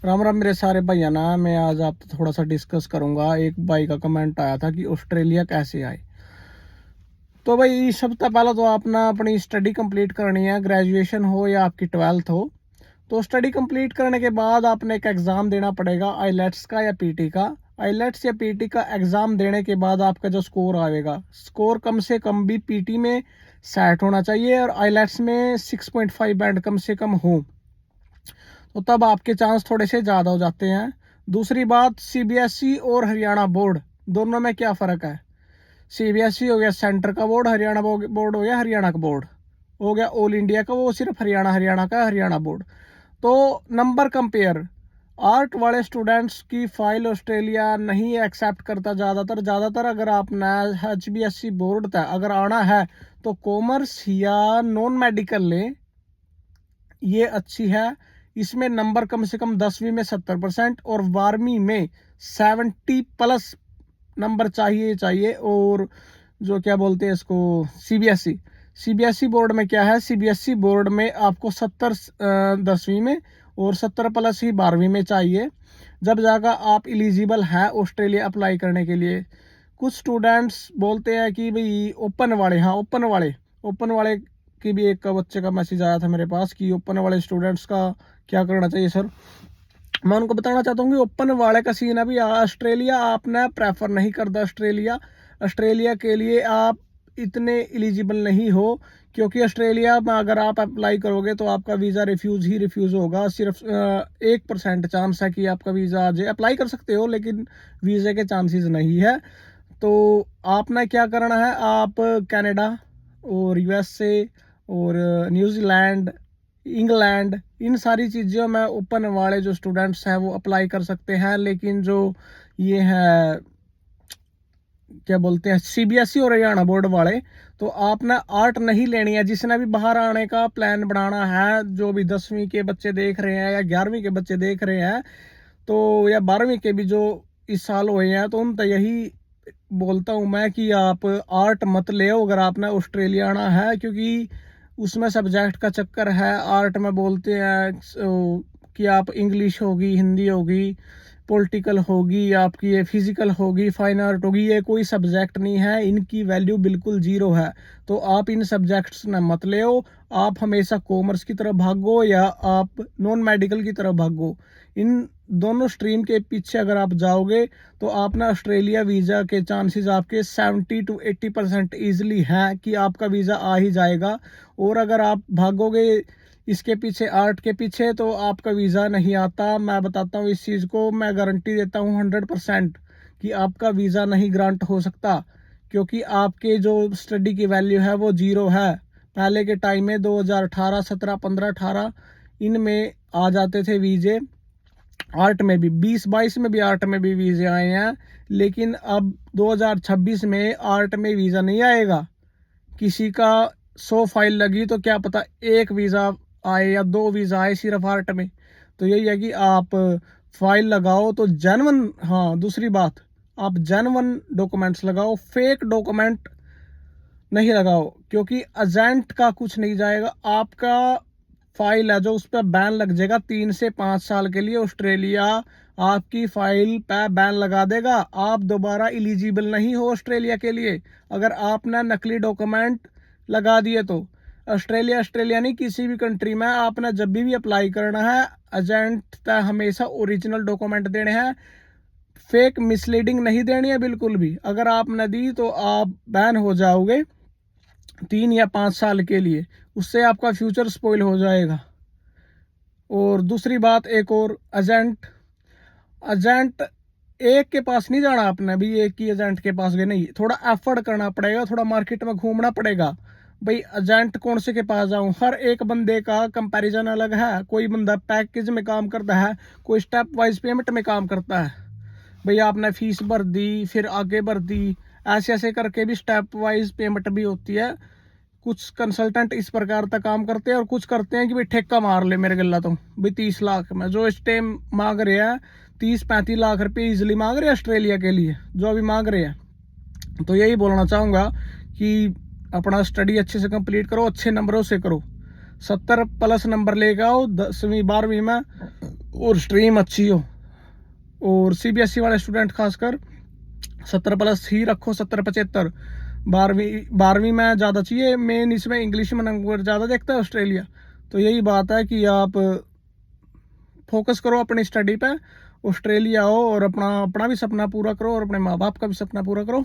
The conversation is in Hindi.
राम राम मेरे सारे भैया ना। मैं आज आप थोड़ा सा डिस्कस करूंगा। एक भाई का कमेंट आया था कि ऑस्ट्रेलिया कैसे आए। तो भाई सबसे पहला तो आप ना अपनी स्टडी कंप्लीट करनी है, ग्रेजुएशन हो या आपकी 12th हो। तो स्टडी कंप्लीट करने के बाद आपने एक एग्ज़ाम देना पड़ेगा, आईलेट्स का या पीटी का। आईलेट्स या पीटी का एग्ज़ाम देने के बाद आपका जो स्कोर आएगा, स्कोर कम से कम भी पीटी में 60 होना चाहिए और आईलेट्स में 6.5 बैंड कम से कम हो, तो तब आपके चांस थोड़े से ज़्यादा हो जाते हैं। दूसरी बात, सीबीएसई और हरियाणा बोर्ड दोनों में क्या फ़र्क है। सीबीएसई हो गया सेंटर का बोर्ड, हरियाणा बोर्ड हो गया हरियाणा का बोर्ड, हो गया ऑल इंडिया का, वो सिर्फ हरियाणा हरियाणा का हरियाणा बोर्ड। तो नंबर कंपेयर, आर्ट वाले स्टूडेंट्स की फ़ाइल ऑस्ट्रेलिया नहीं एक्सेप्ट करता ज़्यादातर। अगर आपने HBSC बोर्ड था अगर आना है तो कॉमर्स या नॉन मेडिकल लें, ये अच्छी है। इसमें नंबर कम से कम 10वीं में 70% और 12वीं में 70+ नंबर चाहिए। और जो क्या बोलते हैं इसको, सीबीएसई बोर्ड में क्या है, सीबीएसई बोर्ड में आपको 70 10वीं में और 70+ ही 12वीं में चाहिए, जब जाकर आप एलिजिबल हैं ऑस्ट्रेलिया अप्लाई करने के लिए। कुछ स्टूडेंट्स बोलते हैं कि भाई ओपन वाले, हाँ ओपन वाले की भी एक बच्चे का मैसेज आया था मेरे पास कि ओपन वाले स्टूडेंट्स का क्या करना चाहिए सर। मैं उनको बताना चाहता हूँ कि ओपन वाले का सीन अभी ऑस्ट्रेलिया आपने प्रेफर नहीं करता। ऑस्ट्रेलिया के लिए आप इतने एलिजिबल नहीं हो, क्योंकि ऑस्ट्रेलिया में अगर आप अप्लाई करोगे तो आपका वीज़ा रिफ्यूज़ होगा। सिर्फ 1% चांस है कि आपका वीज़ा आ जाए। अप्लाई कर सकते हो लेकिन वीज़े के चांसेस नहीं है। तो आपने क्या करना है, आप कनाडा और यूएसए और न्यूजीलैंड, इंग्लैंड, इन सारी चीज़ों में ओपन वाले जो स्टूडेंट्स हैं वो अप्लाई कर सकते हैं। लेकिन जो ये है क्या बोलते हैं सीबीएसई और हरियाणा बोर्ड वाले, तो आपने आर्ट नहीं लेनी है। जिसने भी बाहर आने का प्लान बनाना है, जो भी 10वीं के बच्चे देख रहे हैं या 11वीं के बच्चे देख रहे हैं, तो या 12वीं के भी जो इस साल हुए हैं, तो उन तो यही बोलता हूँ मैं कि आप आर्ट मत ले अगर आपने ऑस्ट्रेलिया आना है, क्योंकि उसमें सब्जेक्ट का चक्कर है। आर्ट में बोलते हैं कि आप इंग्लिश होगी, हिंदी होगी, पॉलिटिकल होगी, आपकी ये फिजिकल होगी, फाइन आर्ट होगी, ये कोई सब्जेक्ट नहीं है, इनकी वैल्यू बिल्कुल जीरो है। तो आप इन सब्जेक्ट्स में मत ले। आप हमेशा कॉमर्स की तरफ भागो या आप नॉन मेडिकल की तरफ भागो। इन दोनों स्ट्रीम के पीछे अगर आप जाओगे तो आप ना ऑस्ट्रेलिया वीज़ा के चांसेस आपके 70 to 80% ईजिली हैं कि आपका वीज़ा आ ही जाएगा। और अगर आप भागोगे इसके पीछे, आर्ट के पीछे, तो आपका वीज़ा नहीं आता। मैं बताता हूँ इस चीज़ को, मैं गारंटी देता हूँ 100% कि आपका वीज़ा नहीं ग्रांट हो सकता, क्योंकि आपके जो स्टडी की वैल्यू है वो जीरो है। पहले के टाइम में 2018, 17, 15, 18 इनमें आ जाते थे वीज़े। आर्ट में भी 20-22 में भी आर्ट में भी वीज़े आए हैं, लेकिन अब 2026 में आर्ट में वीज़ा नहीं आएगा। किसी का 100 फाइल लगी तो क्या पता एक वीज़ा आए या 2 वीज़ा आए सिर्फ आर्ट में। तो यही है कि आप फाइल लगाओ तो जेन्युइन, हाँ दूसरी बात, आप जेन्युइन डॉक्यूमेंट्स लगाओ, फेक डॉक्यूमेंट नहीं लगाओ, क्योंकि एजेंट का कुछ नहीं जाएगा। आपका फाइल है जो उस पर बैन लग जाएगा 3 से 5 साल के लिए। ऑस्ट्रेलिया आपकी फाइल पे बैन लगा देगा, आप दोबारा एलिजिबल नहीं हो ऑस्ट्रेलिया के लिए अगर आपने नकली डॉक्यूमेंट लगा दिए तो। ऑस्ट्रेलिया नहीं, किसी भी कंट्री में आपने जब भी अप्लाई करना है, एजेंट तक हमेशा ओरिजिनल डॉक्यूमेंट देने हैं, फेक मिसलीडिंग नहीं देनी है बिल्कुल भी। अगर आपने दी तो आप बैन हो जाओगे 3 या 5 साल के लिए, उससे आपका फ्यूचर स्पॉइल हो जाएगा। और दूसरी बात, एक और, एजेंट एक के पास नहीं जाना आपने भी, एक ही एजेंट के पास गए नहीं, थोड़ा एफर्ट करना पड़ेगा, थोड़ा मार्केट में घूमना पड़ेगा। भाई एजेंट कौन से के पास जाऊं, हर एक बंदे का कंपैरिजन अलग है। कोई बंदा पैकेज में काम करता है, कोई स्टेप वाइज पेमेंट में काम करता है। भाई आपने फीस भर दी फिर आगे भर दी, ऐसे ऐसे करके भी स्टेप वाइज पेमेंट भी होती है। कुछ कंसल्टेंट इस प्रकार का काम करते हैं और कुछ करते हैं कि भाई ठेका मार ले मेरे गला, तो भाई 30 लाख में जो इस टाइम मांग रहे हैं, 30-35 लाख रुपए इजिली मांग रहे हैं ऑस्ट्रेलिया के लिए, जो अभी मांग रहे हैं। तो यही बोलना चाहूँगा कि अपना स्टडी अच्छे से कंप्लीट करो, अच्छे नंबरों से करो, 70+ नंबर लेके आओ 10वीं 12वीं में, और स्ट्रीम अच्छी हो। और CBSE वाले स्टूडेंट खासकर 70+ ही रखो, 70-75। 12वीं में ज़्यादा चाहिए, मेन इसमें इंग्लिश में नंबर ज़्यादा देखता है ऑस्ट्रेलिया। तो यही बात है कि आप फोकस करो अपनी स्टडी पे, ऑस्ट्रेलिया आओ और अपना भी सपना पूरा करो और अपने माँ बाप का भी सपना पूरा करो।